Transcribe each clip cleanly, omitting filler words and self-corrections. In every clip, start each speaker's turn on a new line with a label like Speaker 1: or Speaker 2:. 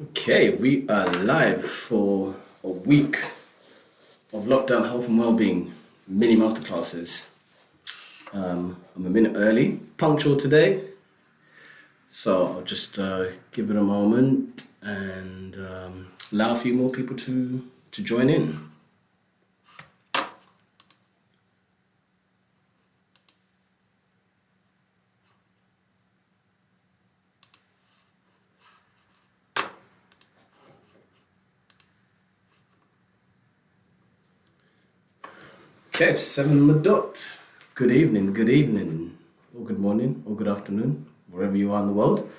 Speaker 1: Okay, we are live for a week of lockdown health and well-being mini masterclasses. I'm a minute early, punctual today, so I'll just give it a moment and allow a few more people to join in. Okay, 7 on the dot. Good evening, or good morning, or good afternoon, wherever you are in the world.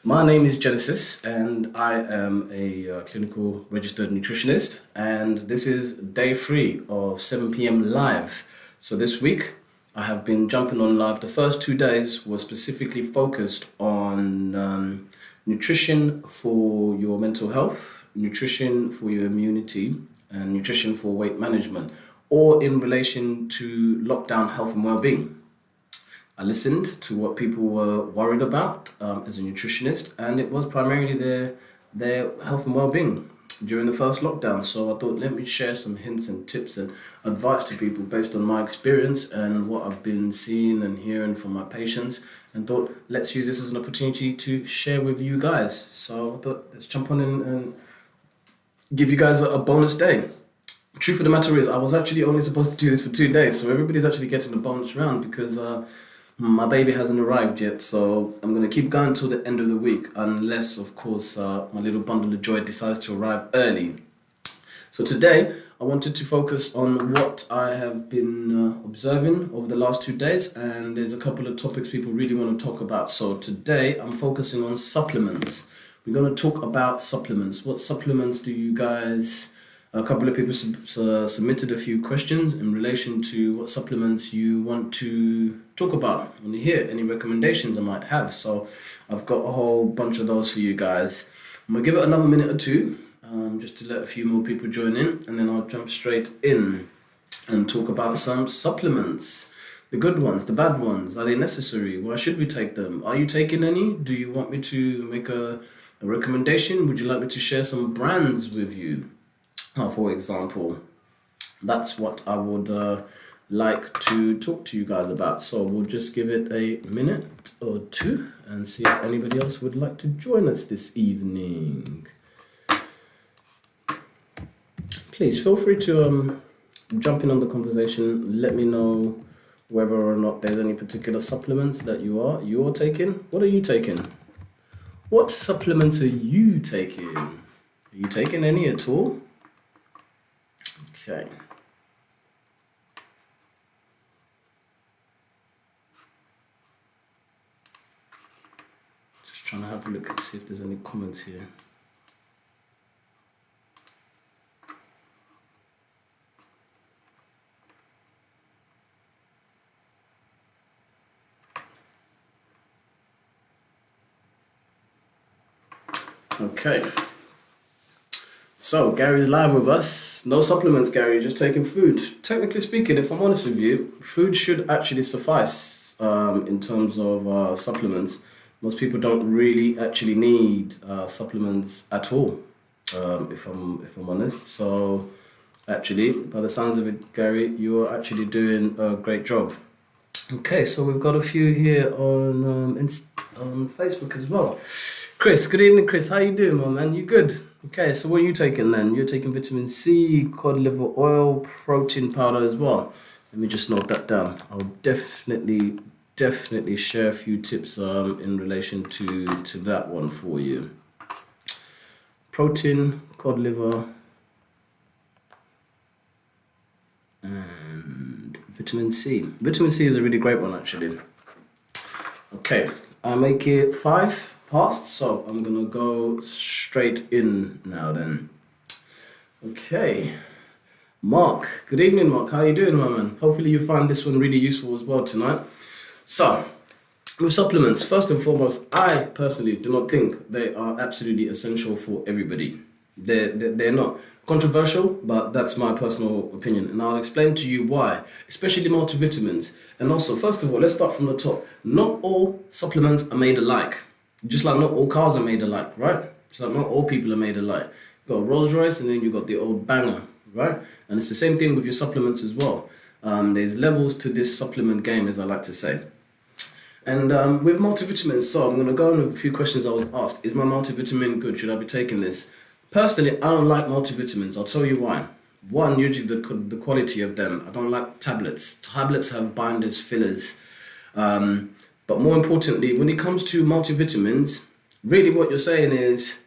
Speaker 1: My name is Genesis, and I am a clinical registered nutritionist, and this is day 3 of 7 p.m. live. So this week, I have been jumping on live. The first 2 days were specifically focused on nutrition for your mental health, nutrition for your immunity, and nutrition for weight management, or in relation to lockdown health and well-being. I listened to what people were worried about as a nutritionist, and it was primarily their health and well-being during the first lockdown. So I thought, let me share some hints and tips and advice to people based on my experience and what I've been seeing and hearing from my patients, and thought, let's use this as an opportunity to share with you guys. So I thought, let's jump on in and give you guys a bonus day. Truth of the matter is, I was actually only supposed to do this for 2 days, so everybody's actually getting a bonus round because my baby hasn't arrived yet. So I'm going to keep going till the end of the week, unless, of course, my little bundle of joy decides to arrive early. So today, I wanted to focus on what I have been observing over the last 2 days, and there's a couple of topics people really want to talk about. So today, I'm focusing on supplements. We're going to talk about supplements. What supplements do you guys... A couple of people submitted a few questions in relation to what supplements you want to talk about. I want to hear any recommendations I might have. So I've got a whole bunch of those for you guys. I'm going to give it another minute or two just to let a few more people join in. And then I'll jump straight in and talk about some supplements. The good ones, the bad ones. Are they necessary? Why should we take them? Are you taking any? Do you want me to make a recommendation? Would you like me to share some brands with you? For example, that's what I would like to talk to you guys about. So we'll just give it a minute or two and see if anybody else would like to join us this evening. Please feel free to jump in on the conversation. Let me know whether or not there's any particular supplements that you're taking. What are you taking? What supplements are you taking? Are you taking any at all? Okay. Just trying to have a look and see if there's any comments here. Okay. So, Gary's live with us. No supplements, Gary, just taking food. Technically speaking, if I'm honest with you, food should actually suffice in terms of supplements. Most people don't really actually need supplements at all, if I'm honest. So, actually, by the sounds of it, Gary, you're actually doing a great job. Okay, so we've got a few here on Facebook as well. Chris, good evening, Chris. How you doing, my man? You good? Okay, so what are you taking then? You're taking vitamin C, cod liver oil, protein powder as well. Let me just note that down. I'll definitely share a few tips in relation to that one for you. Protein, cod liver, and vitamin C. Vitamin C is a really great one, actually. Okay, I make it 5 past, so I'm gonna go straight in now then. Okay, Mark, good evening, Mark. How you doing, my man? Hopefully you find this one really useful as well tonight. So, with supplements, first and foremost, I personally do not think they are absolutely essential for everybody. They're not. Controversial, but that's my personal opinion, and I'll explain to you why, especially multivitamins. And also, first of all, let's start from the top. Not all supplements are made alike, just like not all cars are made alike, right? So not all people are made alike. You've got a Rolls Royce and then you've got the old banger, right? And it's the same thing with your supplements as well. There's levels to this supplement game, as I like to say. And with multivitamins, so I'm going to go on with a few questions I was asked. Is my multivitamin good? Should I be taking this? Personally, I don't like multivitamins. I'll tell you why. One, usually the quality of them. I don't like tablets. Tablets have binders, fillers. But more importantly, when it comes to multivitamins, really what you're saying is,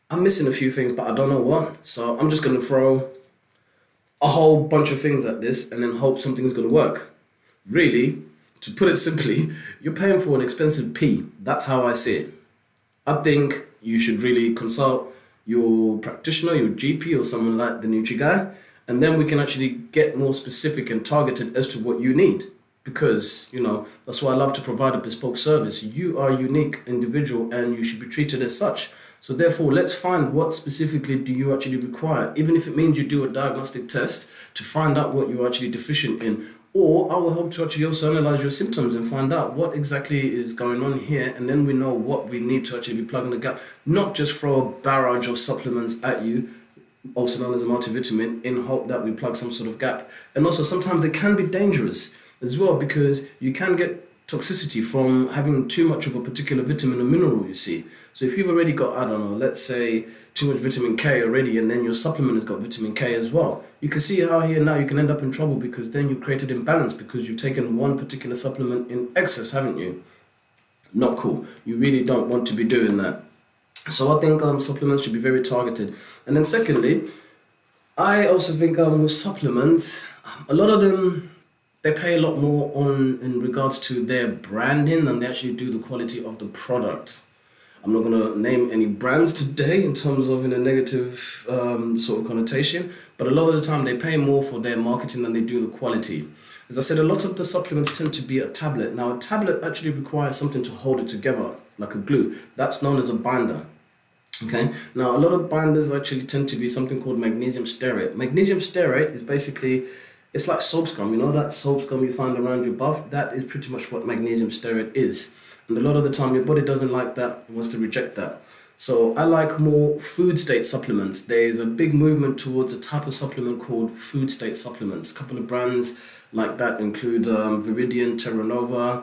Speaker 1: I'm missing a few things, but I don't know what. So I'm just going to throw a whole bunch of things at this and then hope something's going to work. Really, to put it simply, you're paying for an expensive pee. That's how I see it. I think you should really consult your practitioner, your GP, or someone like the Nutri Guy, and then we can actually get more specific and targeted as to what you need. Because, that's why I love to provide a bespoke service. You are a unique individual and you should be treated as such. So therefore, let's find what specifically do you actually require, even if it means you do a diagnostic test to find out what you're actually deficient in. Or I will help to actually also analyze your symptoms and find out what exactly is going on here. And then we know what we need to actually be plugging the gap. Not just throw a barrage of supplements at you, also known as a multivitamin, in hope that we plug some sort of gap. And also sometimes they can be dangerous as well, because you can get toxicity from having too much of a particular vitamin or mineral, you see. So if you've already got, I don't know, let's say too much vitamin K already, and then your supplement has got vitamin K as well, you can see how here now you can end up in trouble, because then you've created imbalance because you've taken one particular supplement in excess, haven't you? Not cool. You really don't want to be doing that. So I think supplements should be very targeted. And then secondly, I also think with supplements, a lot of them, they pay a lot more in regards to their branding than they actually do the quality of the product. I'm not going to name any brands today in terms of in a negative sort of connotation, but a lot of the time they pay more for their marketing than they do the quality. As I said, a lot of the supplements tend to be a tablet. Now, a tablet actually requires something to hold it together, like a glue. That's known as a binder. Okay. Now, a lot of binders actually tend to be something called magnesium stearate. Magnesium stearate is basically, it's like soap scum. That soap scum you find around your bath? That is pretty much what magnesium stearate is. And a lot of the time, your body doesn't like that. It wants to reject that. So I like more food state supplements. There's a big movement towards a type of supplement called food state supplements. A couple of brands like that include Viridian, Terra Nova.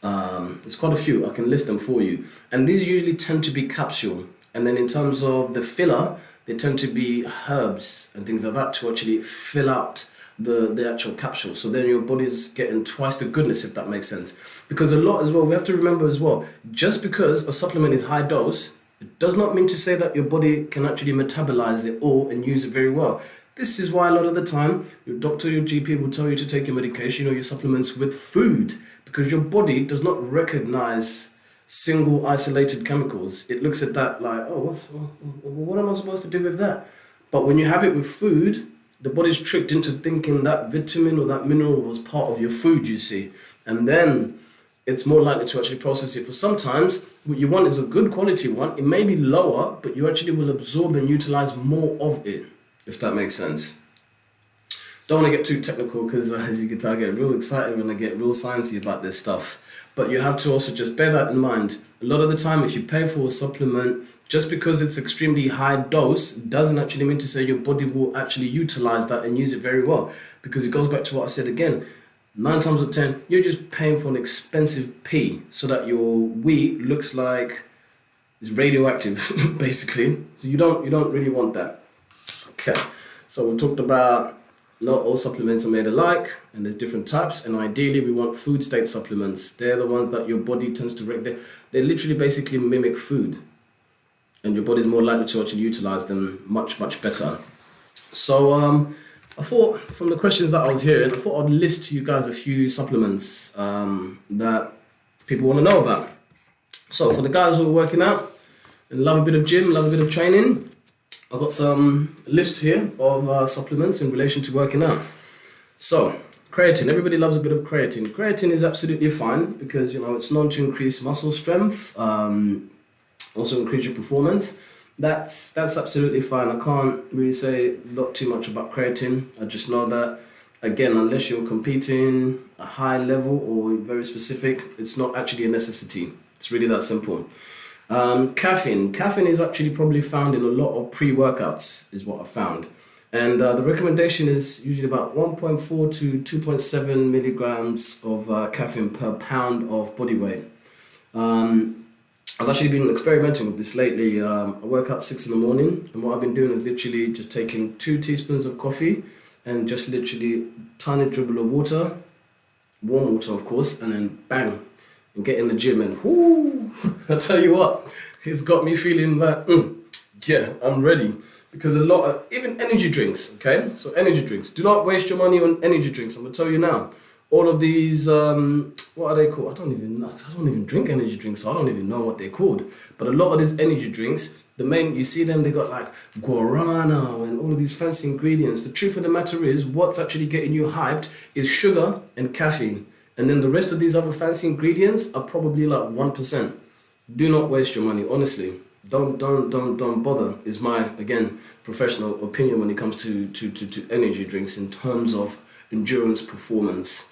Speaker 1: There's quite a few. I can list them for you. And these usually tend to be capsule. And then in terms of the filler, they tend to be herbs and things like that to actually fill out the actual capsule. So then your body's getting twice the goodness, if that makes sense. Because a lot as well, we have to remember as well, just because a supplement is high dose, it does not mean to say that your body can actually metabolize it all and use it very well. This is why a lot of the time, your doctor, your GP will tell you to take your medication or your supplements with food, because your body does not recognize single isolated chemicals. It looks at that like, oh, what am I supposed to do with that? But when you have it with food, the body's tricked into thinking that vitamin or that mineral was part of your food, you see. And then it's more likely to actually process it. For sometimes, what you want is a good quality one. It may be lower, but you actually will absorb and utilize more of it, if that makes sense. Don't want to get too technical because as you can tell, I get real excited when I get real sciencey about this stuff. But you have to also just bear that in mind. A lot of the time, if you pay for a supplement, just because it's extremely high dose doesn't actually mean to say your body will actually utilize that and use it very well. Because it goes back to what I said again. 9 times out of 10, you're just paying for an expensive pee so that your wee looks like it's radioactive, basically. So you don't really want that. Okay, so we talked about not all supplements are made alike, and there's different types, and ideally we want food state supplements. They're the ones that your body tends to they literally basically mimic food, and your body's more likely to actually utilize them much better. So I thought, from the questions that I was hearing, I thought I'd list to you guys a few supplements that people want to know about. So for the guys who are working out and love a bit of gym, love a bit of training, I've got some list here of supplements in relation to working out. So, creatine. Everybody loves a bit of creatine. Creatine is absolutely fine because, it's known to increase muscle strength, also increase your performance. That's absolutely fine. I can't really say not too much about creatine. I just know that, again, unless you're competing a high level or very specific, it's not actually a necessity. It's really that simple. Caffeine. Caffeine is actually probably found in a lot of pre-workouts, is what I found. And the recommendation is usually about 1.4 to 2.7 milligrams of caffeine per pound of body weight. I've actually been experimenting with this lately. I work out 6 in the morning, and what I've been doing is literally just taking 2 teaspoons of coffee and just literally tiny dribble of water, warm water of course, and then bang, and get in the gym, and whoo, I tell you what, it's got me feeling like, yeah, I'm ready. Because a lot of, even energy drinks, okay? So energy drinks, do not waste your money on energy drinks. I'm gonna tell you now. All of these, what are they called? I don't even drink energy drinks, so I don't even know what they're called. But a lot of these energy drinks, you see them, they got like guarana and all of these fancy ingredients. The truth of the matter is, what's actually getting you hyped is sugar and caffeine. And then the rest of these other fancy ingredients are probably like 1%. Do not waste your money, honestly. Don't bother, is my, again, professional opinion when it comes to energy drinks in terms of endurance performance.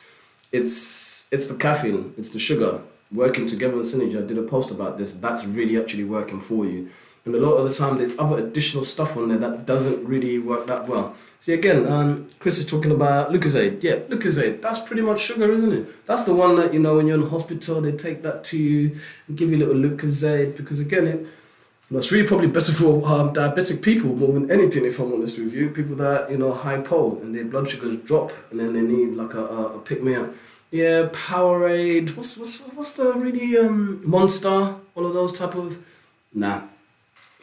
Speaker 1: It's the caffeine, it's the sugar working together in synergy. I did a post about this. That's really actually working for you. And a lot of the time, there's other additional stuff on there that doesn't really work that well. See, again, Chris is talking about Lucozade. Yeah, Lucozade, that's pretty much sugar, isn't it? That's the one that, when you're in hospital, they take that to you and give you a little Lucozade, because again, it's really probably better for diabetic people more than anything, if I'm honest with you. People that, high pole and their blood sugars drop and then they need like a pick-me-up. Yeah, Powerade, what's the really, Monster, all of those type of, nah,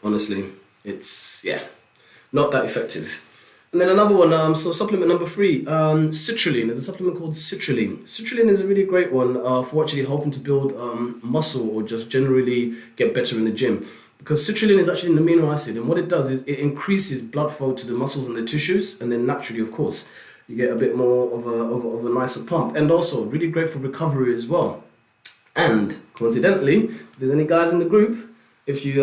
Speaker 1: honestly, it's, not that effective. And then another one, so supplement number 3, citrulline. There's a supplement called citrulline. Citrulline is a really great one for actually helping to build muscle or just generally get better in the gym. Because citrulline is actually an amino acid, and what it does is it increases blood flow to the muscles and the tissues, and then naturally, of course, you get a bit more of a nicer pump. And also, really great for recovery as well. And coincidentally, if there's any guys in the group, if you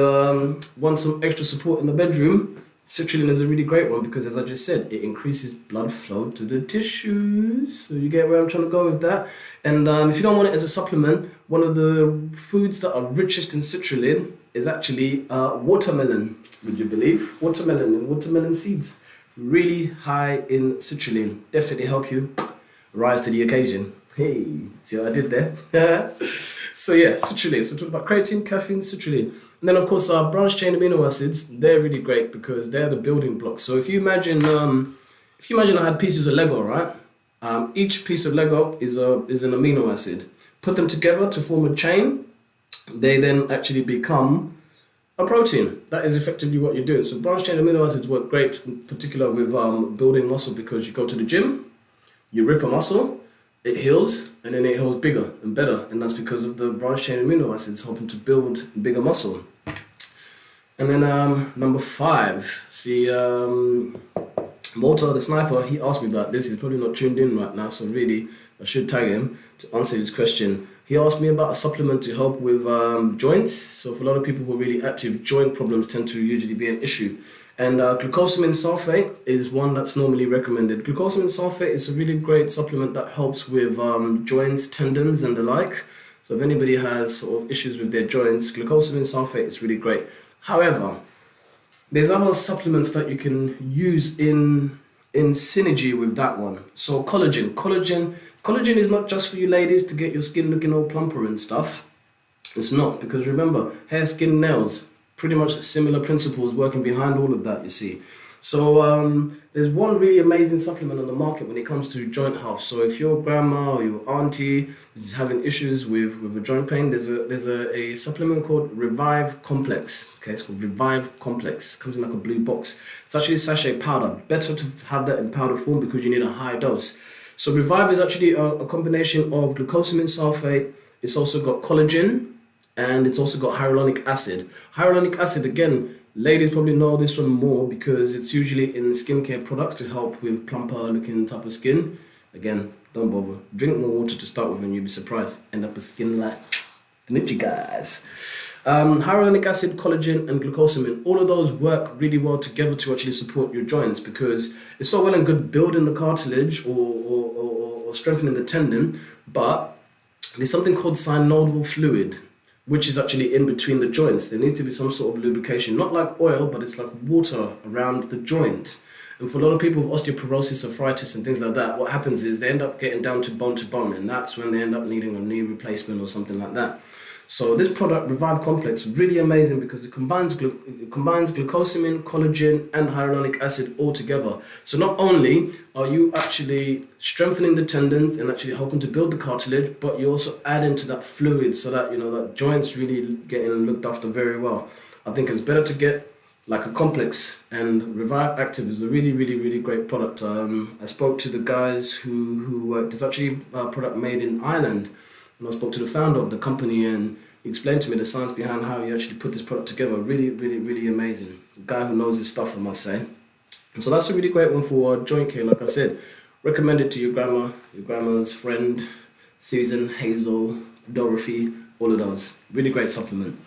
Speaker 1: want some extra support in the bedroom, citrulline is a really great one because, as I just said, it increases blood flow to the tissues. So you get where I'm trying to go with that. And if you don't want it as a supplement, one of the foods that are richest in citrulline is actually watermelon, would you believe? Watermelon and watermelon seeds. Really high in citrulline. Definitely help you rise to the occasion. Hey, see what I did there? So yeah, citrulline. So talk about creatine, caffeine, citrulline. And then of course branched chain amino acids, they're really great because they're the building blocks. So if you imagine I had pieces of Lego, right? Each piece of Lego is an amino acid. Put them together to form a chain. They then actually become a protein. That is effectively what you're doing. So branched chain amino acids work great, in particular with building muscle, because you go to the gym, you rip a muscle, it heals, and then it heals bigger and better. And that's because of the branched chain amino acids helping to build bigger muscle. And then number 5, see, Malta the sniper, he asked me about this. He's probably not tuned in right now, so really I should tag him to answer his question. He asked me about a supplement to help with joints. So for a lot of people who are really active, joint problems tend to usually be an issue. And glucosamine sulfate is one that's normally recommended. Glucosamine sulfate is a really great supplement that helps with joints, tendons and the like. So if anybody has sort of issues with their joints, glucosamine sulfate is really great. However, there's other supplements that you can use in synergy with that one. So collagen is not just for you ladies to get your skin looking all plumper and stuff. It's not, because remember, hair, skin, nails, pretty much similar principles working behind all of that, you see. So there's one really amazing supplement on the market when it comes to joint health. So if your grandma or your auntie is having issues with a joint pain, there's a supplement called Revive Complex. Okay, it's called Revive Complex. It comes in like a blue box. It's actually a sachet powder. Better to have that in powder form because you need a high dose. So Revive is actually a combination of glucosamine sulfate. It's also got collagen, and it's also got hyaluronic acid. Hyaluronic acid, again, ladies probably know this one more because it's usually in skincare products to help with plumper looking type of skin. Again, don't bother. Drink more water to start with and you'll be surprised. End up with skin like the Nutri Guys. Hyaluronic acid, collagen and glucosamine, all of those work really well together to actually support your joints, because it's so well and good building the cartilage or strengthening the tendon, but there's something called synovial fluid, which is actually in between the joints. There needs to be some sort of lubrication, not like oil, but it's like water around the joint. And for a lot of people with osteoporosis, arthritis, and things like that, what happens is they end up getting down to bone, and that's when they end up needing a knee replacement or something like that. So this product, Revive Complex, really amazing because it combines glucosamine, collagen, and hyaluronic acid all together. So not only are you actually strengthening the tendons and actually helping to build the cartilage, but you also add into that fluid so that, that joints really getting looked after very well. I think it's better to get like a complex, and Revive Active is a really, really, really great product. I spoke to the guys who worked. There's actually a product made in Ireland. And I spoke to the founder of the company, and he explained to me the science behind how he actually put this product together. Really, really, really amazing. A guy who knows his stuff, I must say. And so that's a really great one for joint care. Like I said, recommend it to your grandma, your grandma's friend, Susan, Hazel, Dorothy, all of those. Really great supplement.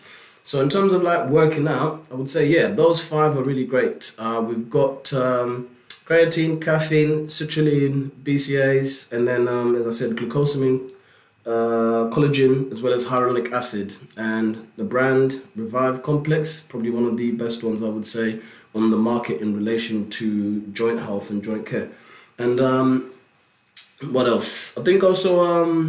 Speaker 1: So in terms of like working out, I would say, yeah, those 5 are really great. We've got creatine, caffeine, citrulline, BCAAs, and then, as I said, glucosamine, collagen, as well as hyaluronic acid. And the brand Revive Complex, probably one of the best ones I would say on the market in relation to joint health and joint care. And what else? I think also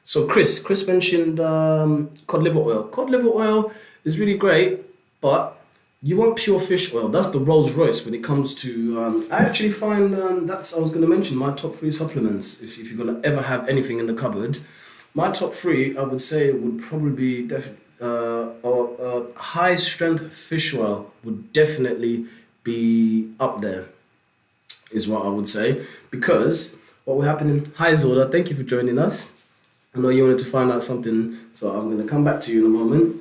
Speaker 1: so Chris mentioned cod liver oil. Cod liver oil is really great, but you want pure fish oil. That's the Rolls Royce when it comes to... I actually find I was going to mention my top 3 supplements. If you're going to ever have anything in the cupboard, my top 3, I would say, would probably be high strength fish oil would definitely be up there, is what I would say. Because what will happen in... Hi Zola, thank you for joining us. I know you wanted to find out something, so I'm going to come back to you in a moment.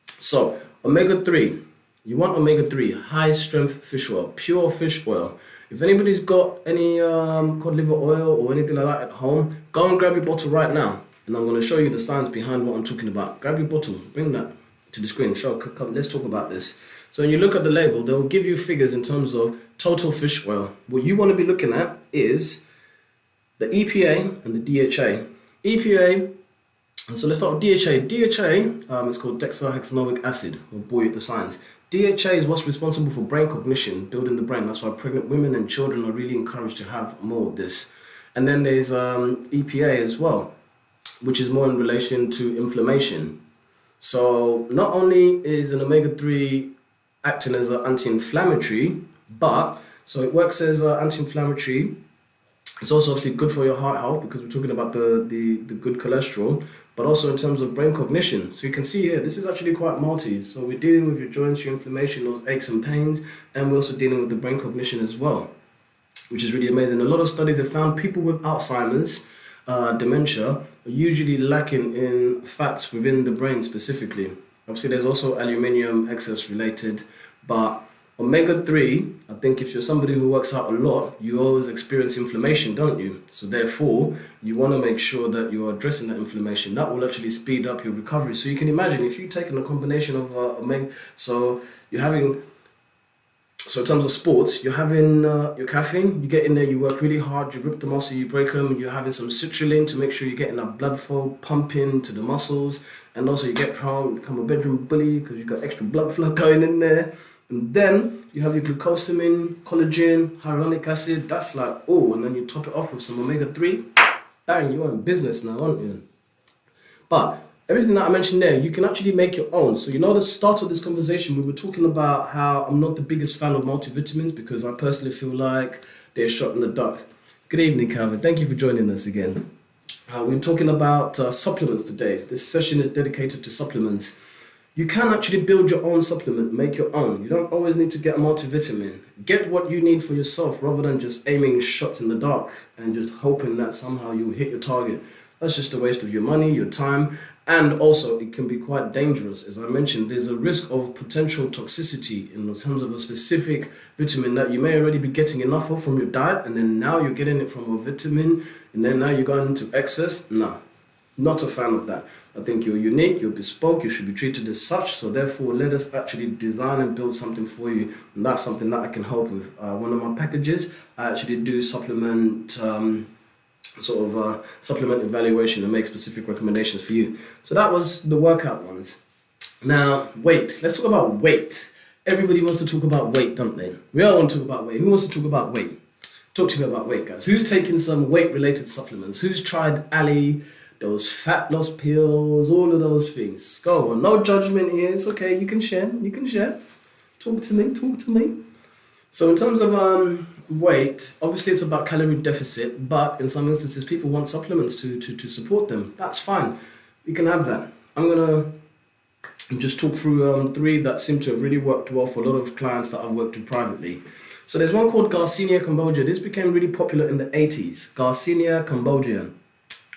Speaker 1: So, omega-3. You want omega-3, high strength fish oil, pure fish oil. If anybody's got any cod liver oil or anything like that at home, go and grab your bottle right now. And I'm going to show you the science behind what I'm talking about. Grab your bottle, bring that to the screen. Come, let's talk about this. So when you look at the label, they'll give you figures in terms of total fish oil. What you want to be looking at is the EPA and the DHA. EPA, so let's start with DHA. DHA is called dexahexanoic acid. We'll bore you with the science. DHA is what's responsible for brain cognition, building the brain. That's why pregnant women and children are really encouraged to have more of this. And then there's EPA as well, which is more in relation to inflammation. So not only is an omega-3 acting as an anti-inflammatory, but so it works as an anti-inflammatory. It's also obviously good for your heart health because we're talking about the good cholesterol, but also in terms of brain cognition. So you can see here, this is actually quite multi. So we're dealing with your joints, your inflammation, those aches and pains, and we're also dealing with the brain cognition as well, which is really amazing. A lot of studies have found people with Alzheimer's, dementia, are usually lacking in fats within the brain specifically. Obviously, there's also aluminium excess related, but omega-3, I think if you're somebody who works out a lot, you always experience inflammation, don't you? So therefore, you want to make sure that you're addressing that inflammation. That will actually speed up your recovery. So you can imagine if you're taking a combination of omega, so you're having, so in terms of sports, you're having your caffeine, you get in there, you work really hard, you rip the muscle, you break them, you're having some citrulline to make sure you're getting that blood flow pumping to the muscles, and also you get home, become a bedroom bully because you've got extra blood flow going in there. And then you have your glucosamine, collagen, hyaluronic acid. That's like, oh, and then you top it off with some omega-3. Bang, you're in business now, aren't you? But everything that I mentioned there, you can actually make your own. So, the start of this conversation, we were talking about how I'm not the biggest fan of multivitamins because I personally feel like they're a shot in the dark. Good evening, Calvin. Thank you for joining us again. We're talking about supplements today. This session is dedicated to supplements. You can actually build your own supplement, make your own. You don't always need to get a multivitamin. Get what you need for yourself rather than just aiming shots in the dark and just hoping that somehow you'll hit your target. That's just a waste of your money, your time, and also it can be quite dangerous. As I mentioned, there's a risk of potential toxicity in terms of a specific vitamin that you may already be getting enough of from your diet, and then now you're getting it from a vitamin, and then now you're going into excess. No, not a fan of that. I think you're unique, you're bespoke, you should be treated as such. So therefore, let us actually design and build something for you. And that's something that I can help with. One of my packages, I actually do supplement sort of supplement evaluation and make specific recommendations for you. So that was the workout ones. Now, weight. Let's talk about weight. Everybody wants to talk about weight, don't they? We all want to talk about weight. Who wants to talk about weight? Talk to me about weight, guys. Who's taken some weight-related supplements? Who's tried Ali, those fat loss pills, all of those things? Go on. No judgment here. It's okay. You can share. You can share. Talk to me. Talk to me. So in terms of weight, obviously it's about calorie deficit, but in some instances people want supplements to support them. That's fine. You can have that. I'm going to just talk through 3 that seem to have really worked well for a lot of clients that I've worked with privately. So there's one called Garcinia cambogia. This became really popular in the 80s. Garcinia cambogia.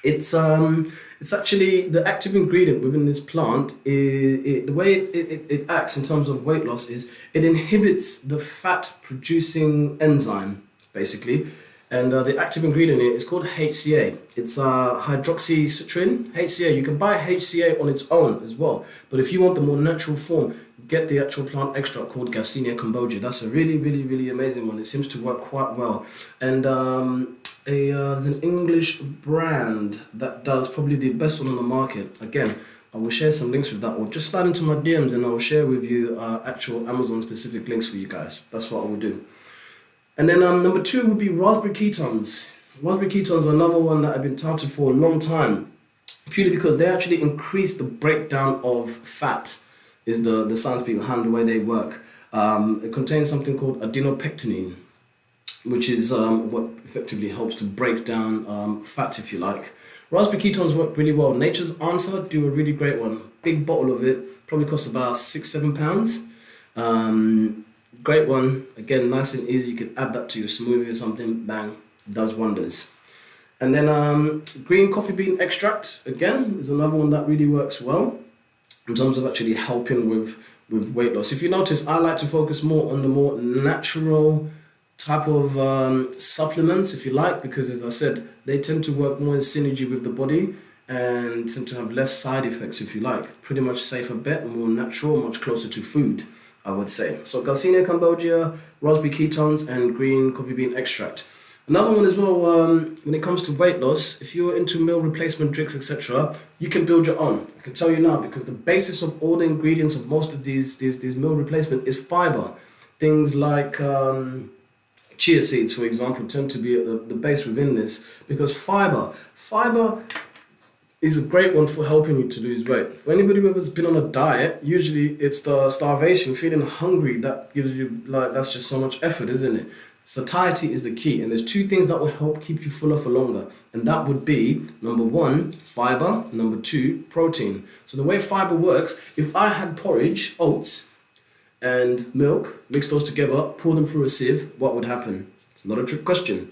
Speaker 1: It's actually the active ingredient within this plant. The way it acts in terms of weight loss is it inhibits the fat producing enzyme, basically. And the active ingredient is called HCA. It's hydroxycitrin, HCA. You can buy HCA on its own as well. But if you want the more natural form, get the actual plant extract called Garcinia cambogia. That's a really, really, really amazing one. It seems to work quite well. And there's an English brand that does probably the best one on the market. Again, I will share some links with that, or just slide into my DMs and I will share with you actual Amazon specific links for you guys. That's what I will do. And then number 2 would be raspberry ketones. Raspberry ketones are another one that I've been touted for a long time, purely because they actually increase the breakdown of fat, is the science behind the way they work. It contains something called adenopectin, which is what effectively helps to break down fat, if you like. Raspberry ketones work really well. Nature's Answer do a really great one. Big bottle of it, probably costs about £6-7. Great one. Again, nice and easy. You can add that to your smoothie or something. Bang, does wonders. And then green coffee bean extract, again, is another one that really works well in terms of actually helping with weight loss. If you notice, I like to focus more on the more natural type of supplements, if you like, because as I said, they tend to work more in synergy with the body and tend to have less side effects, if you like. Pretty much safer bet, more natural, much closer to food, I would say. So Garcinia cambogia, raspberry ketones, and green coffee bean extract. Another one as well, when it comes to weight loss, if you're into meal replacement drinks, etc., you can build your own. I can tell you now, because the basis of all the ingredients of most of these meal replacement is fiber. Things like chia seeds, for example, tend to be at the base within this, because fiber is a great one for helping you to lose weight. For anybody who has been on a diet, usually it's the starvation, feeling hungry, that gives you, that's just so much effort, isn't it? Satiety is the key, and there's 2 things that will help keep you fuller for longer, and that would be, number 1, fiber, number 2, protein. So the way fiber works, if I had porridge, oats, and milk, mix those together, pour them through a sieve, what would happen? It's not a trick question.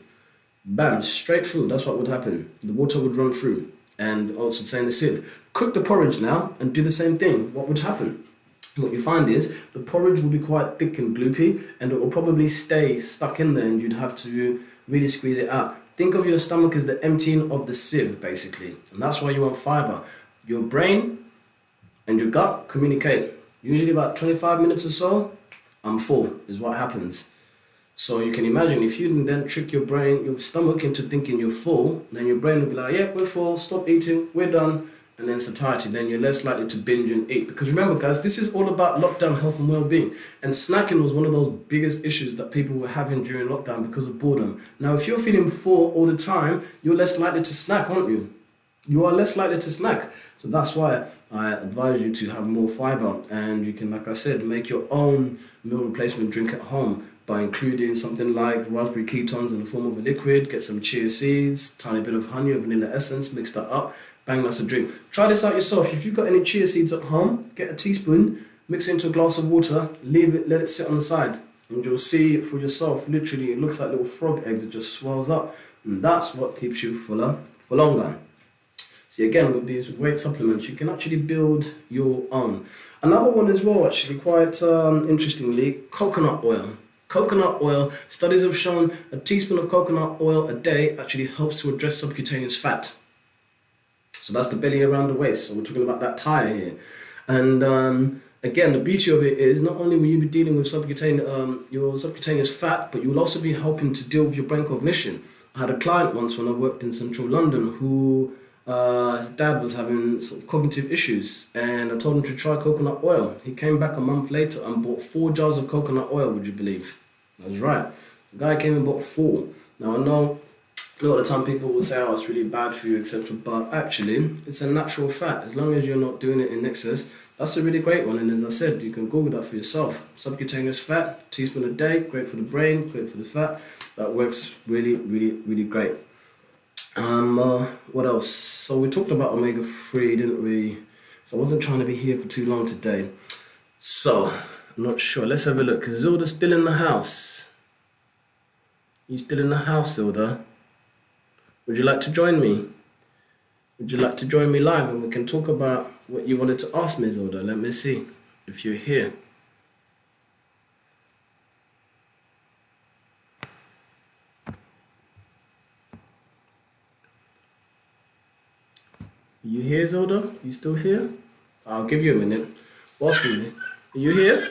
Speaker 1: Bam, straight through, that's what would happen. The water would run through, and oats would stay in the sieve. Cook the porridge now, and do the same thing. What would happen? What you find is the porridge will be quite thick and gloopy, and it will probably stay stuck in there, and you'd have to really squeeze it out. Think of your stomach as the emptying of the sieve, basically, and that's why you want fiber. Your brain and your gut communicate. Usually about 25 minutes or so, I'm full, is what happens. So you can imagine, if you then trick your brain, your stomach, into thinking you're full, then your brain will be like, yeah, we're full, stop eating, we're done. And then satiety, then you're less likely to binge and eat. Because remember, guys, this is all about lockdown health and well-being. And snacking was one of those biggest issues that people were having during lockdown because of boredom. Now, if you're feeling full all the time, you're less likely to snack, aren't you? You are less likely to snack. So that's why I advise you to have more fiber. And you can, like I said, make your own meal replacement drink at home by including something like raspberry ketones in the form of a liquid, get some chia seeds, tiny bit of honey or vanilla essence, mix that up. Bang, that's a drink. Try this out yourself. If you've got any chia seeds at home, get a teaspoon, mix it into a glass of water, leave it, let it sit on the side, and you'll see for yourself, literally, it looks like little frog eggs. It just swells up, and that's what keeps you fuller for longer. See, again, with these weight supplements, you can actually build your own. Another one as well, actually, quite interestingly, coconut oil. Coconut oil, studies have shown a teaspoon of coconut oil a day actually helps to address subcutaneous fat. So that's the belly around the waist. So we're talking about that tire here. And again, the beauty of it is not only will you be dealing with your subcutaneous fat, but you will also be helping to deal with your brain cognition. I had a client once when I worked in central London who his dad was having sort of cognitive issues, and I told him to try coconut oil. He came back a month later and bought 4 jars of coconut oil, would you believe? That's right. The guy came and bought 4. Now I know a lot of the time people will say, oh, it's really bad for you, etc. But actually, it's a natural fat. As long as you're not doing it in excess, that's a really great one. And as I said, you can Google that for yourself. Subcutaneous fat, teaspoon a day, great for the brain, great for the fat. That works really, really, really great. What else? So we talked about omega-3, didn't we? So I wasn't trying to be here for too long today. So, I'm not sure. Let's have a look. Is Zilda still in the house? You still in the house, Zilda? Would you like to join me? Would you like to join me live and we can talk about what you wanted to ask me, Zilda? Let me see if you're here. You here, Zilda? You still here? I'll give you a minute. What's with me? Are you here?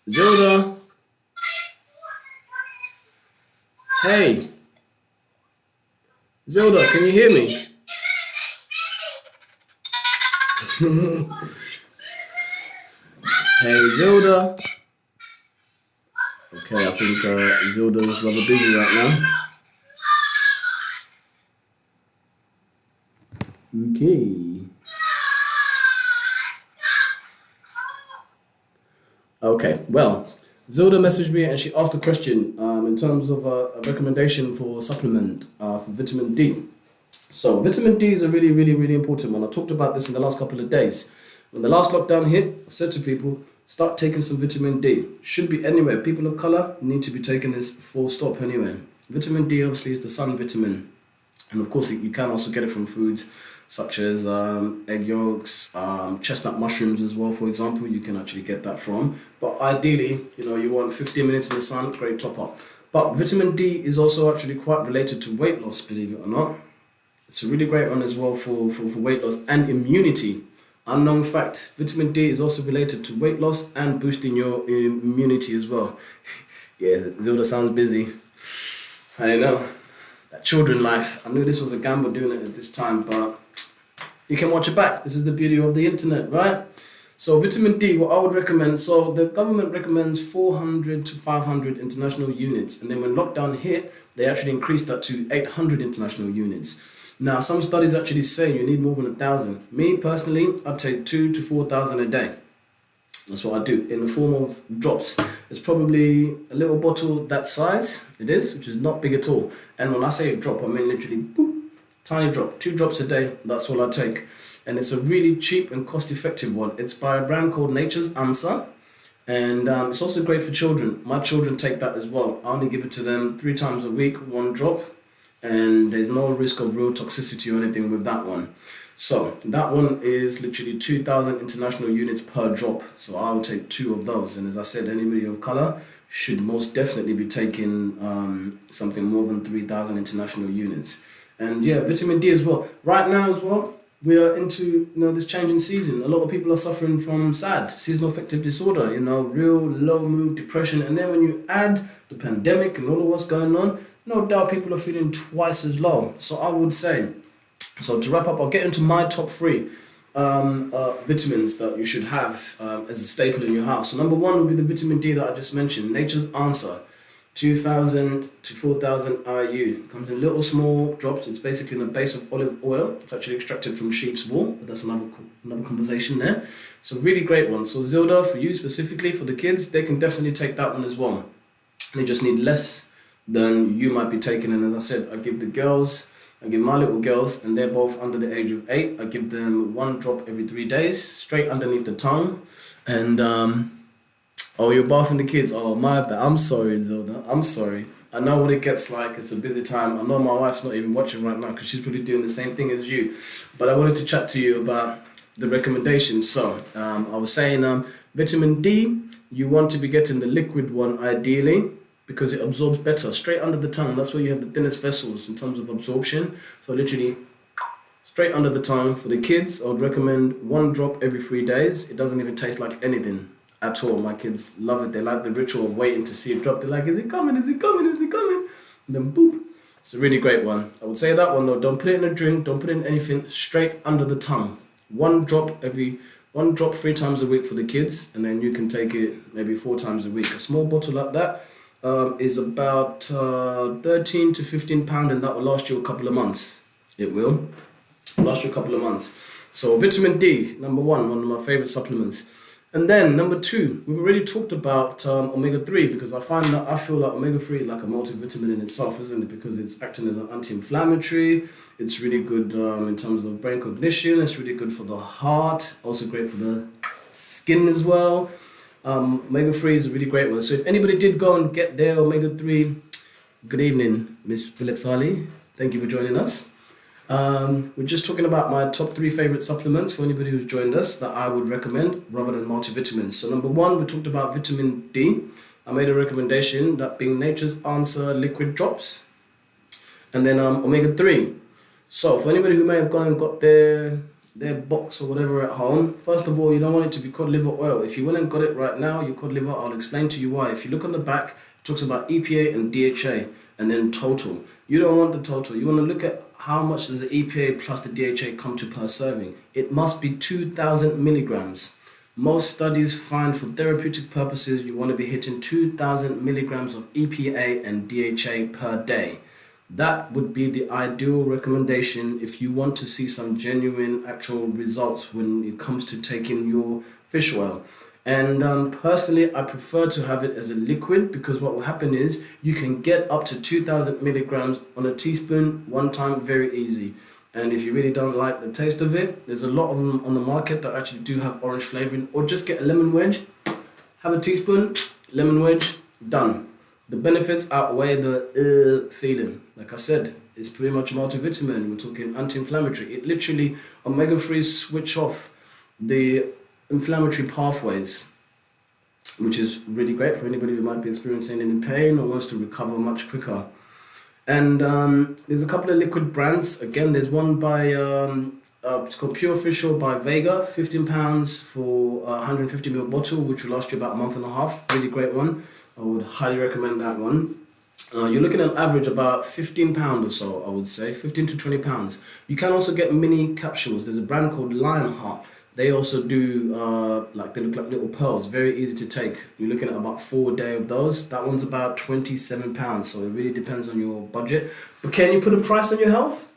Speaker 1: Zilda? Hey! Zilda, can you hear me? Hey, Zilda. Okay, I think Zilda's rather busy right now. Okay. Okay, well, Zilda messaged me and she asked a question in terms of a recommendation for supplement for vitamin D. So vitamin D is a really, really, really important one. I talked about this in the last couple of days. When the last lockdown hit, I said to people, start taking some vitamin D. Should be anywhere. People of color need to be taking this full stop anyway. Vitamin D obviously is the sun vitamin. And of course, you can also get it from foods such as egg yolks, chestnut mushrooms as well, for example. You can actually get that from. But ideally, you want 15 minutes in the sun, great top up. But vitamin D is also actually quite related to weight loss, believe it or not. It's a really great one as well for weight loss and immunity. Unknown fact, vitamin D is also related to weight loss and boosting your immunity as well. Yeah, Zilda sounds busy. I know. That children life. I knew this was a gamble doing it at this time, but you can watch it back. This is the beauty of the internet, right? So vitamin D, what I would recommend, so the government recommends 400 to 500 international units. And then when lockdown hit, they actually increased that to 800 international units. Now, some studies actually say you need more than 1,000. Me, personally, I'd take 2,000 to 4,000 a day. That's what I do, in the form of drops. It's probably a little bottle that size, it is, which is not big at all. And when I say a drop, I mean literally, boop, tiny drop, 2 drops a day, that's all I take. And it's a really cheap and cost-effective one. It's by a brand called Nature's Answer. And it's also great for children. My children take that as well. I only give it to them 3 times a week, 1 drop. And there's no risk of real toxicity or anything with that one. So that one is literally 2,000 international units per drop. So I'll take 2 of those. And as I said, anybody of color should most definitely be taking something more than 3,000 international units. And yeah, vitamin D as well. Right now as well, we are into this changing season. A lot of people are suffering from SAD, seasonal affective disorder, real low mood, depression. And then when you add the pandemic and all of what's going on, no doubt people are feeling twice as low. So I would say, so to wrap up, I'll get into my top 3 vitamins that you should have as a staple in your house. So number 1 would be the vitamin D that I just mentioned, Nature's Answer, 2,000 to 4,000 IU. Comes in little small drops. It's basically in a base of olive oil. It's actually extracted from sheep's wool, but that's another conversation there. So really great one. So Zilda, for you specifically, for the kids, they can definitely take that one as well. They just need less than you might be taking. And as I said, I give my little girls, and they're both under the age of 8, I give them 1 drop every 3 days, straight underneath the tongue. And, oh, you're bathing the kids. Oh, my bad. I'm sorry, Zilda. I'm sorry. I know what it gets like. It's a busy time. I know my wife's not even watching right now because she's probably doing the same thing as you. But I wanted to chat to you about the recommendations. So, I was saying vitamin D, you want to be getting the liquid one ideally, because it absorbs better straight under the tongue. That's where you have the thinnest vessels in terms of absorption. So literally straight under the tongue. For the kids, I would recommend 1 drop every 3 days. It doesn't even taste like anything. at all. My kids love it. They like the ritual of waiting to see it drop. They're like, is it coming? Is it coming? Is it coming? And then boop. It's a really great one. I would say that one though, don't put it in a drink, don't put it in anything, straight under the tongue. One drop 3 times a week for the kids, and then you can take it maybe 4 times a week. A small bottle like that is about 13 to 15 pound, and that will last you a couple of months. It will last you a couple of months. So vitamin D, number one of my favorite supplements. And then number 2, we've already talked about omega-3, because I feel like omega-3 is like a multivitamin in itself, isn't it? Because it's acting as an anti-inflammatory. It's really good in terms of brain cognition. It's really good for the heart. Also great for the skin as well. Omega-3 is a really great one. So if anybody did go and get their omega-3, good evening, Miss Phillips Ali. Thank you for joining us. We're just talking about my top 3 favorite supplements for anybody who's joined us that I would recommend rather than multivitamins. So number 1, we talked about vitamin D. I made a recommendation, that being Nature's Answer liquid drops. And then omega-3. So for anybody who may have gone and got their box or whatever at home, first of all, you don't want it to be cod liver oil. If you went and got it right now, your cod liver, I'll explain to you why. If you look on the back, it talks about EPA and DHA and then total. You don't want the total. You want to look at how much does the EPA plus the DHA come to per serving. It must be 2,000 milligrams. Most studies find for therapeutic purposes, you want to be hitting 2,000 milligrams of EPA and DHA per day. That would be the ideal recommendation if you want to see some genuine actual results when it comes to taking your fish oil. And personally, I prefer to have it as a liquid, because what will happen is you can get up to 2,000 milligrams on a teaspoon one time, very easy. And if you really don't like the taste of it, there's a lot of them on the market that actually do have orange flavoring, or just get a lemon wedge, have a teaspoon, lemon wedge, done. The benefits outweigh the feeling. Like I said, it's pretty much a multivitamin. We're talking anti-inflammatory. It literally, omega-3 switch off the inflammatory pathways, which is really great for anybody who might be experiencing any pain or wants to recover much quicker. And there's a couple of liquid brands. Again, there's one by it's called Pure Official by Vega, £15 for a 150ml bottle, which will last you about a month and a half. Really great one. I would highly recommend that one. You're looking at an average about £15 or so, I would say, 15 to 20 pounds. You can also get mini capsules. There's a brand called Lionheart. They also do, they look like little pearls, very easy to take. You're looking at about 4 a day of those. That one's about £27, so it really depends on your budget. But can you put a price on your health?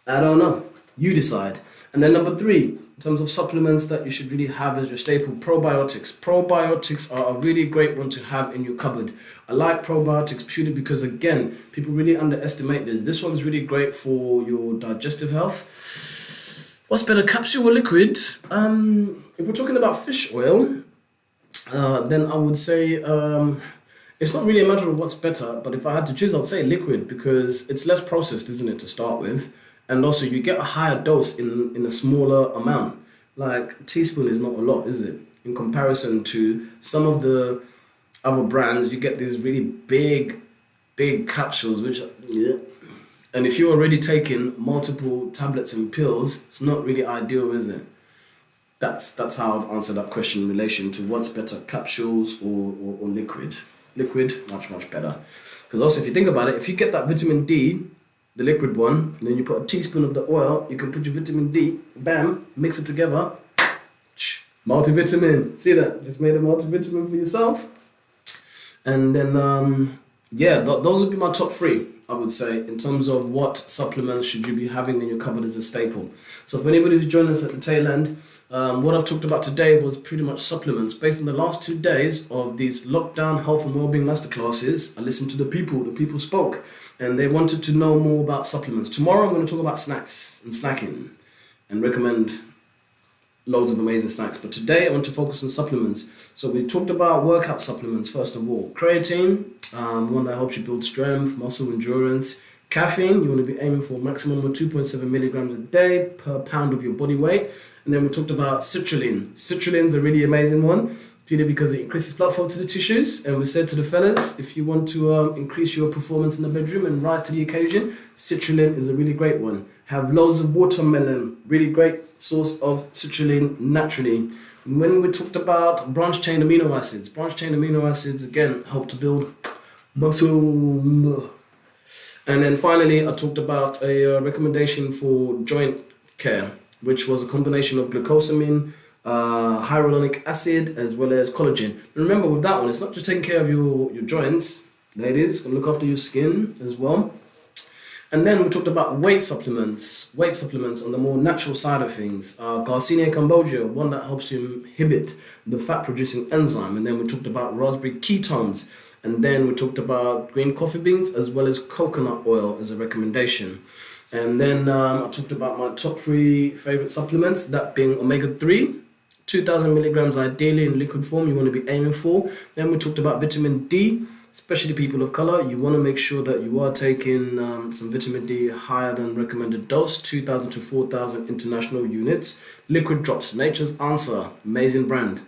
Speaker 1: I don't know. You decide. And then number 3, in terms of supplements that you should really have as your staple, probiotics. Probiotics are a really great one to have in your cupboard. I like probiotics purely because, again, people really underestimate this. This one's really great for your digestive health. What's better, capsule or liquid? If we're talking about fish oil, then I would say it's not really a matter of what's better, but if I had to choose, I'd say liquid, because it's less processed, isn't it, to start with? And also you get a higher dose in a smaller amount. Like a teaspoon is not a lot, is it? In comparison to some of the other brands, you get these really big capsules, which, yeah. And if you're already taking multiple tablets and pills, it's not really ideal, is it? That's how I'd answer that question in relation to what's better, capsules or liquid. Liquid, much better. Because also, if you think about it, if you get that vitamin D, the liquid one, and then you put a teaspoon of the oil, you can put your vitamin D, bam, mix it together, multivitamin. See that? Just made a multivitamin for yourself. And then, those would be my top 3. I would say, in terms of what supplements should you be having in your cupboard as a staple. So for anybody who's joined us at the tail end, what I've talked about today was pretty much supplements. Based on the last 2 days of these lockdown health and wellbeing masterclasses, I listened to the people spoke, and they wanted to know more about supplements. Tomorrow I'm going to talk about snacks and snacking and recommend loads of amazing snacks. But today I want to focus on supplements. So we talked about workout supplements first of all. Creatine, one that helps you build strength, muscle endurance. Caffeine, you want to be aiming for a maximum of 2.7 milligrams a day per pound of your body weight. And then we talked about citrulline. Citrulline's a really amazing one purely because it increases blood flow to the tissues. And we said to the fellas, if you want to increase your performance in the bedroom and rise to the occasion, citrulline is a really great one. Have loads of watermelon, really great source of citrulline naturally. When we talked about branch chain amino acids again help to build muscle. And then finally, I talked about a recommendation for joint care, which was a combination of glucosamine, hyaluronic acid, as well as collagen. And remember, with that one, it's not just taking care of your joints, ladies, look after your skin as well. And then we talked about weight supplements on the more natural side of things. Garcinia cambogia, one that helps to inhibit the fat-producing enzyme. And then we talked about raspberry ketones. And then we talked about green coffee beans as well as coconut oil as a recommendation. And then I talked about my top 3 favorite supplements, that being omega-3, 2,000 milligrams ideally in liquid form you want to be aiming for. Then we talked about vitamin D, especially people of color. You want to make sure that you are taking some vitamin D higher than recommended dose, 2,000 to 4,000 international units. Liquid drops, Nature's Answer, amazing brand.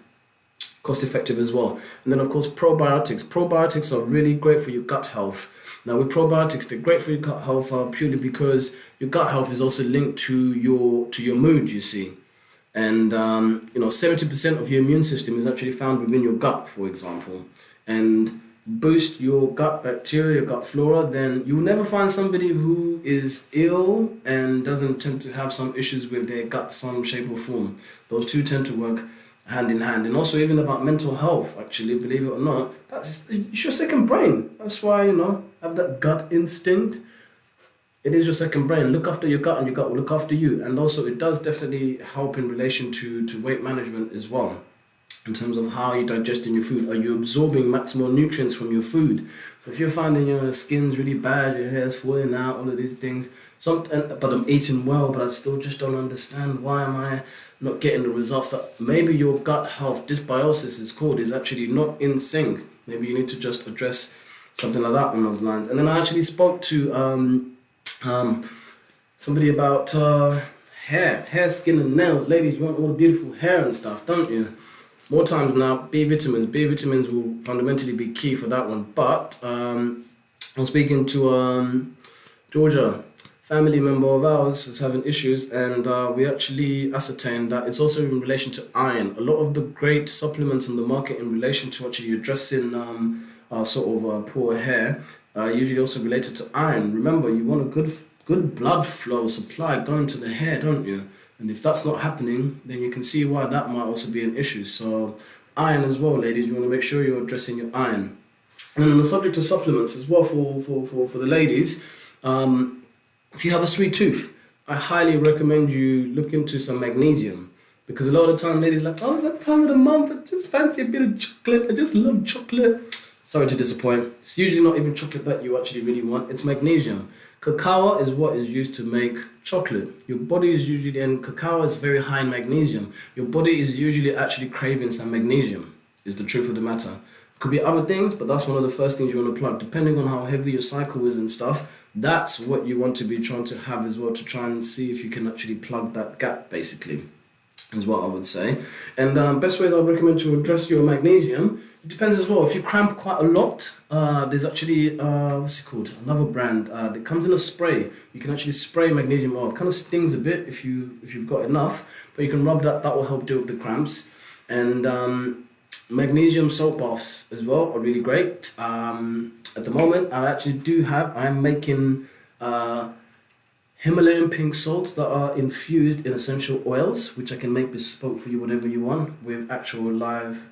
Speaker 1: Cost effective as well. And then of course probiotics. Probiotics are really great for your gut health. Now with probiotics, they're great for your gut health purely because your gut health is also linked to your mood, you see. And 70% of your immune system is actually found within your gut, for example. And boost your gut bacteria, your gut flora, then you'll never find somebody who is ill and doesn't tend to have some issues with their gut, some shape or form. Those two tend to work hand in hand. And also even about mental health, actually, believe it or not, it's your second brain. That's why, have that gut instinct. It is your second brain. Look after your gut and your gut will look after you. And also it does definitely help in relation to weight management as well. In terms of how you're digesting your food. Are you absorbing maximal nutrients from your food? So if you're finding your skin's really bad, your hair's falling out, all of these things, but I'm eating well, but I still just don't understand why am I not getting the results that maybe your gut health, dysbiosis is called, is actually not in sync. Maybe you need to just address something like that on those lines. And then I actually spoke to somebody about hair, skin and nails. Ladies, you want all the beautiful hair and stuff, don't you? More times now, B vitamins will fundamentally be key for that one. But I'm speaking to Georgia, family member of ours was having issues, and we actually ascertained that it's also in relation to iron. A lot of the great supplements on the market in relation to actually addressing poor hair usually also related to iron. Remember, you want a good blood flow supply going to the hair, don't you? And if that's not happening, then you can see why that might also be an issue. So iron as well, ladies, you want to make sure you're addressing your iron. And on the subject of supplements as well for the ladies, if you have a sweet tooth, I highly recommend you look into some magnesium. Because a lot of the time, ladies are like, it's that time of the month, I just fancy a bit of chocolate, I just love chocolate. Sorry to disappoint. It's usually not even chocolate that you actually really want, it's magnesium. Cacao is what is used to make chocolate. Your body is usually, and cacao is very high in magnesium. Your body is usually actually craving some magnesium, is the truth of the matter. Could be other things, but that's one of the first things you want to plug. Depending on how heavy your cycle is and stuff, that's what you want to be trying to have as well, to try and see if you can actually plug that gap, basically, is what I would say. And best ways I would recommend to address your magnesium, it depends as well. If you cramp quite a lot, there's actually, another brand that comes in a spray. You can actually spray magnesium oil. It kind of stings a bit if you've got enough, but you can rub that will help deal with the cramps. And magnesium salt baths as well are really great. At the moment, I'm making Himalayan pink salts that are infused in essential oils, which I can make bespoke for you, whatever you want, with actual live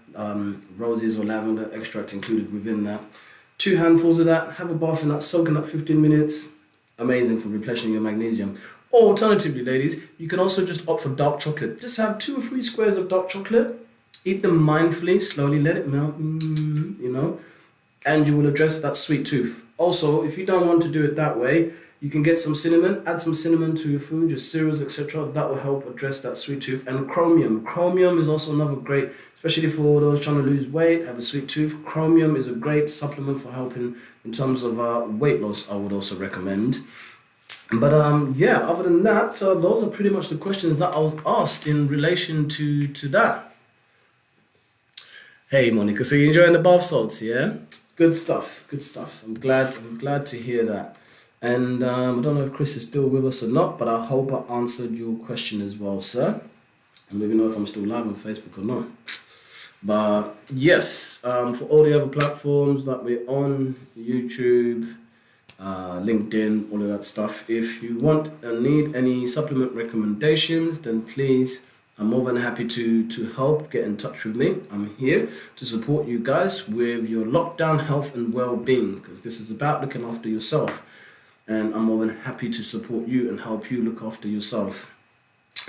Speaker 1: roses or lavender extract included within that. 2 handfuls of that, have a bath in that, soak in that 15 minutes. Amazing for replenishing your magnesium. Or alternatively, ladies, you can also just opt for dark chocolate. Just have 2 or 3 squares of dark chocolate, eat them mindfully, slowly let it melt, and you will address that sweet tooth. Also, if you don't want to do it that way, you can get some cinnamon, add some cinnamon to your food, your cereals, etc. That will help address that sweet tooth. And chromium. Chromium is also another great, especially for those trying to lose weight, have a sweet tooth. Chromium is a great supplement for helping in terms of weight loss, I would also recommend. But other than that, those are pretty much the questions that I was asked in relation to that. Hey Monica, so you enjoying the bath salts, yeah? Good stuff, good stuff. I'm glad to hear that. And I don't know if Chris is still with us or not, but I hope I answered your question as well, sir. I don't even know if I'm still live on Facebook or not. But yes, for all the other platforms that we're on, YouTube, LinkedIn, all of that stuff. If you want and need any supplement recommendations, then please, I'm more than happy to help. Get in touch with me. I'm here to support you guys with your lockdown health and well-being, because this is about looking after yourself. And I'm more than happy to support you and help you look after yourself.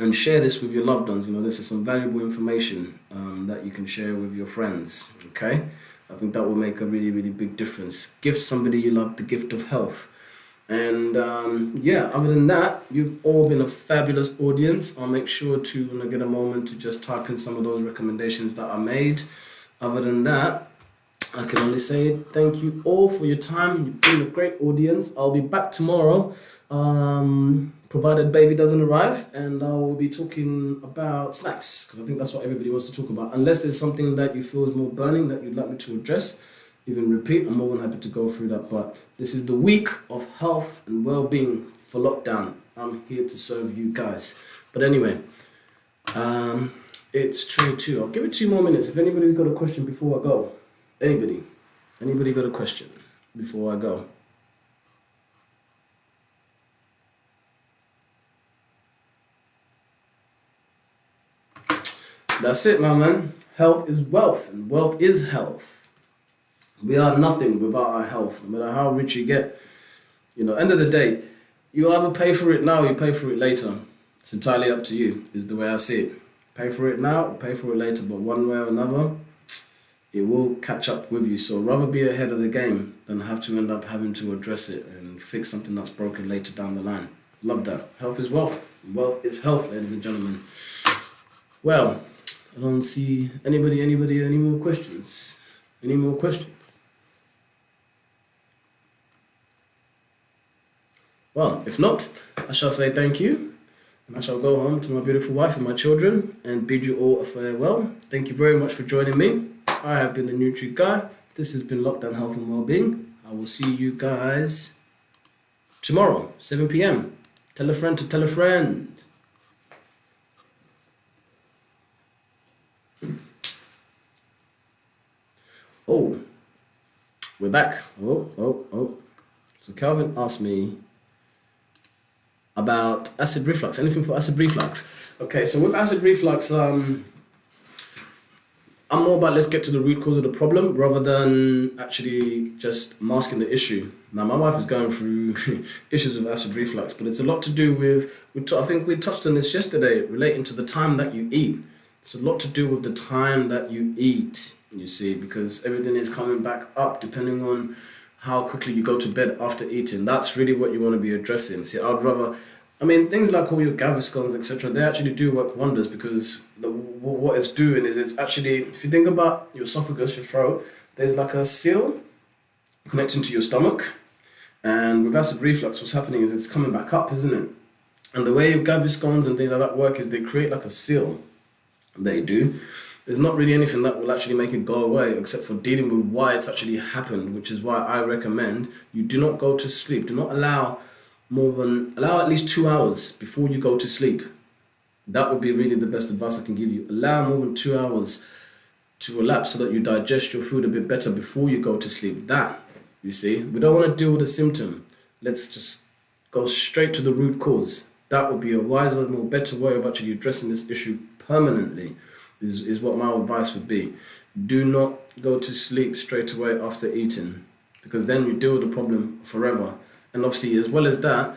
Speaker 1: And share this with your loved ones. You know, this is some valuable information that you can share with your friends. Okay? I think that will make a really, really big difference. Give somebody you love the gift of health. And yeah, other than that, you've all been a fabulous audience. I'll make sure to, when I get a moment, to just type in some of those recommendations that I made. Other than that, I can only say thank you all for your time. You've been a great audience. I'll be back tomorrow, provided baby doesn't arrive, and I will be talking about snacks, because I think that's what everybody wants to talk about. Unless there's something that you feel is more burning that you'd like me to address, even repeat, I'm more than happy to go through that. But this is the week of health and well-being for lockdown. I'm here to serve you guys. But anyway, it's 22. I'll give it 2 more minutes. If anybody's got a question before I go. Anybody got a question before I go? That's it, my man. Health is wealth, and wealth is health. We are nothing without our health, no matter how rich you get. You know, end of the day, you either pay for it now or you pay for it later. It's entirely up to you, is the way I see it. Pay for it now or pay for it later, but one way or another, it will catch up with you. So rather be ahead of the game than have to end up having to address it and fix something that's broken later down the line. Love that. Health is wealth. Wealth is health, ladies and gentlemen. Well, I don't see any more questions? Any more questions? Well, if not, I shall say thank you. And I shall go home to my beautiful wife and my children and bid you all a farewell. Thank you very much for joining me. I have been the Nutri Guy. This has been Lockdown Health and Wellbeing. I will see you guys tomorrow, 7 p.m. Tell a friend to tell a friend. Oh, we're back. Oh. So Calvin asked me about acid reflux. Anything for acid reflux? Okay, so with acid reflux, I'm more about let's get to the root cause of the problem rather than actually just masking the issue. Now, my wife is going through issues with acid reflux, but it's a lot to do with, I think we touched on this yesterday, relating to the time that you eat. It's a lot to do with the time that you eat, you see, because everything is coming back up depending on how quickly you go to bed after eating. That's really what you want to be addressing. See, I'd rather, things like all your Gaviscons, etc., they actually do work wonders, because what it's doing is it's actually, if you think about your esophagus, your throat, there's like a seal connecting to your stomach. And with acid reflux, what's happening is it's coming back up, isn't it? And the way your Gaviscons and things like that work is they create like a seal. They do. There's not really anything that will actually make it go away except for dealing with why it's actually happened, which is why I recommend you do not go to sleep. Do not allow at least 2 hours before you go to sleep. That would be really the best advice I can give you. Allow more than 2 hours to elapse so that you digest your food a bit better before you go to sleep. That, you see, we don't want to deal with a symptom. Let's just go straight to the root cause. That would be a wiser, more better way of actually addressing this issue permanently, is what my advice would be. Do not go to sleep straight away after eating, because then you deal with the problem forever. And obviously, as well as that,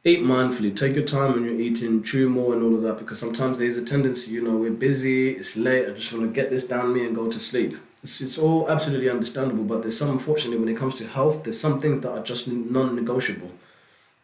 Speaker 1: eat mindfully. Take your time when you're eating, chew more and all of that, because sometimes there's a tendency, we're busy, it's late, I just want to get this down me and go to sleep. It's all absolutely understandable, but there's some, unfortunately, when it comes to health, there's some things that are just non-negotiable.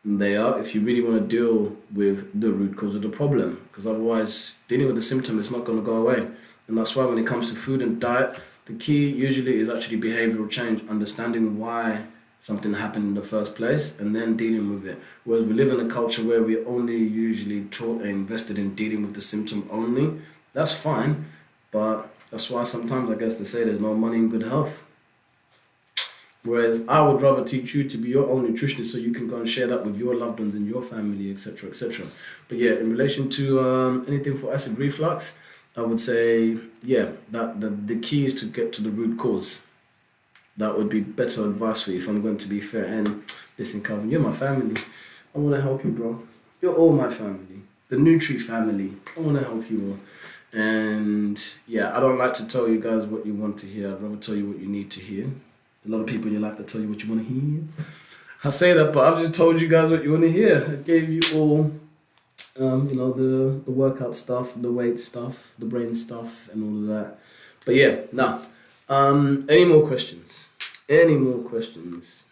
Speaker 1: And they are, if you really want to deal with the root cause of the problem, because otherwise dealing with the symptom is not going to go away. And that's why when it comes to food and diet, the key usually is actually behavioral change, understanding why something happened in the first place and then dealing with it. Whereas we live in a culture where we're only usually taught and invested in dealing with the symptom only. That's fine, but That's why sometimes I guess they say there's no money in good health. Whereas I would rather teach you to be your own nutritionist so you can go and share that with your loved ones and your family, etc., etc. But yeah, in relation to anything for acid reflux, I would say, yeah, that the key is to get to the root cause. That would be better advice for you if I'm going to be fair. And listen, Calvin, you're my family. I want to help you, bro. You're all my family. The Nutri family. I want to help you all. And yeah, I don't like to tell you guys what you want to hear. I'd rather tell you what you need to hear. A lot of people you like to tell you what you want to hear. I say that, but I've just told you guys what you want to hear. I gave you all, the workout stuff, the weight stuff, the brain stuff, and all of that. But yeah, now, any more questions? Any more questions?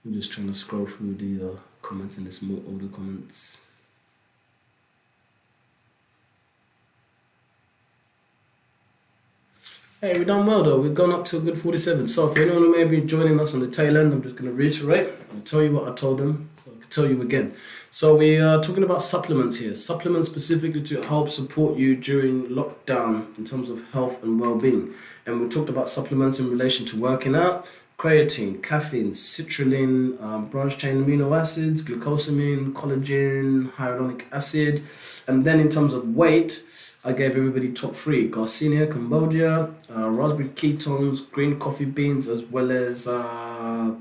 Speaker 1: I'm just trying to scroll through the comments and the small older comments. Hey, we've done well though. We've gone up to a good 47. So for anyone who may be joining us on the tail end, I'm just going to reiterate. I'll tell you what I told them, so I can tell you again. So we are talking about supplements here. Supplements specifically to help support you during lockdown in terms of health and well-being. And we talked about supplements in relation to working out, creatine, caffeine, citrulline, branched-chain amino acids, glucosamine, collagen, hyaluronic acid. And then in terms of weight, I gave everybody top 3: Garcinia, Cambodia, raspberry ketones, green coffee beans, as well as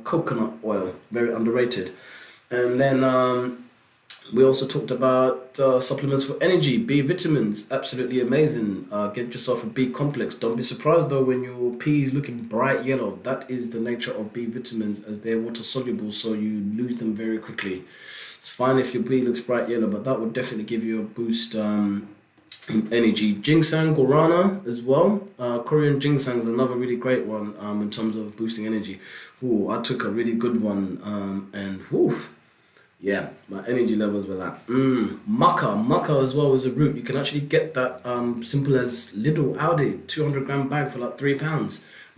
Speaker 1: coconut oil, very underrated. And then we also talked about supplements for energy, B vitamins, absolutely amazing. Get yourself a B complex. Don't be surprised though when your pee is looking bright yellow. That is the nature of B vitamins, as they're water soluble, so you lose them very quickly. It's fine if your pee looks bright yellow, but that would definitely give you a boost in energy. Ginseng, guarana as well. Korean ginseng is another really great one in terms of boosting energy. Ooh, I took a really good one and whew, yeah, my energy levels were like, maca as well as a root. You can actually get that simple as little Aldi, 200 gram bag for like £3.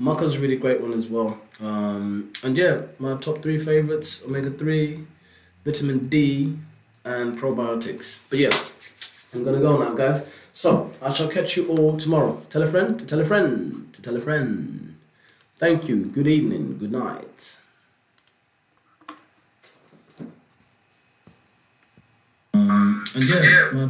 Speaker 1: Maca's a really great one as well. And yeah, my top 3 favorites: omega-3, vitamin D, and probiotics. But yeah, I'm gonna go now, guys. So I shall catch you all tomorrow. Tell a friend to tell a friend to tell a friend. Thank you. Good evening. Good night. And yeah, my